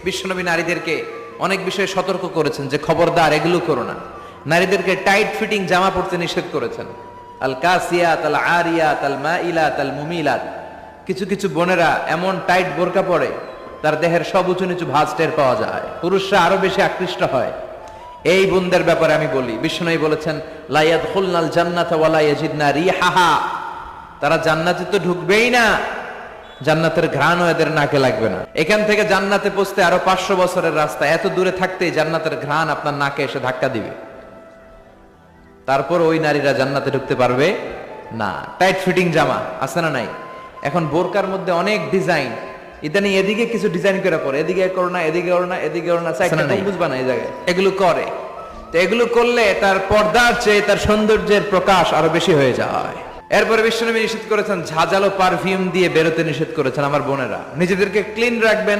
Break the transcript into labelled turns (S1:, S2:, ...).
S1: বিশ্বনবী নারীদেরকে অনেক বিষয়ে সতর্ক করেছেন যে খবরদার এগুলো করো না। নারীদেরকে টাইট ফিটিং জামা পরতে নিষেধ করেছেন। আল কাসিয়াত আল আরিয়াত আল মাইলাত আল মুমিলাত। কিছু কিছু বোনেরা এমন টাইট বোরকা পরে তার দেহের সব উঁচু নিচু ভাঁজ টের পাওয়া যায়, পুরুষরা আরো বেশি আকৃষ্ট হয়। এই বোনদের ব্যাপারে আমি বলি, বিশ্বনবী বলেছেন লা ইয়াদখুলনাল জান্নাতা ওয়া লা ইয়াজিদনা রিহাহা। তারা জান্নাতে তো ঢুকবেই না, জান্নাতের ঘ্রাণও এদের নাকে লাগবে না। এখান থেকে জান্নাতে পৌঁছতে আরো 500 বছরের রাস্তা, এত দূরে থাকতেই জান্নাতের ঘ্রাণ আপনার নাকে এসে ধাক্কা দিবে। তারপর ওই নারীরা জান্নাতে ঢুকতে পারবে না। টাইট ফিটিং জামা আছে না নাই? এখন বোরকার মধ্যে অনেক ডিজাইন, ইদানিং এদিকে কিছু ডিজাইন করে পরে, এদিকে করো না, এদিকে করো না, এদিকে করো না, বুঝবা না এই জায়গায় এগুলো করে। তো এগুলো করলে তার পর্দার চেয়ে তার সৌন্দর্যের প্রকাশ আরো বেশি হয়ে যায়। এরপরে বিশ্বনবী নিষেধ করেছেন ঝাঁঝালো পারফিউম দিয়ে বেরোতে নিষেধ করেছেন। আমার বোনেরা নিজেদেরকে ক্লিন রাখবেন,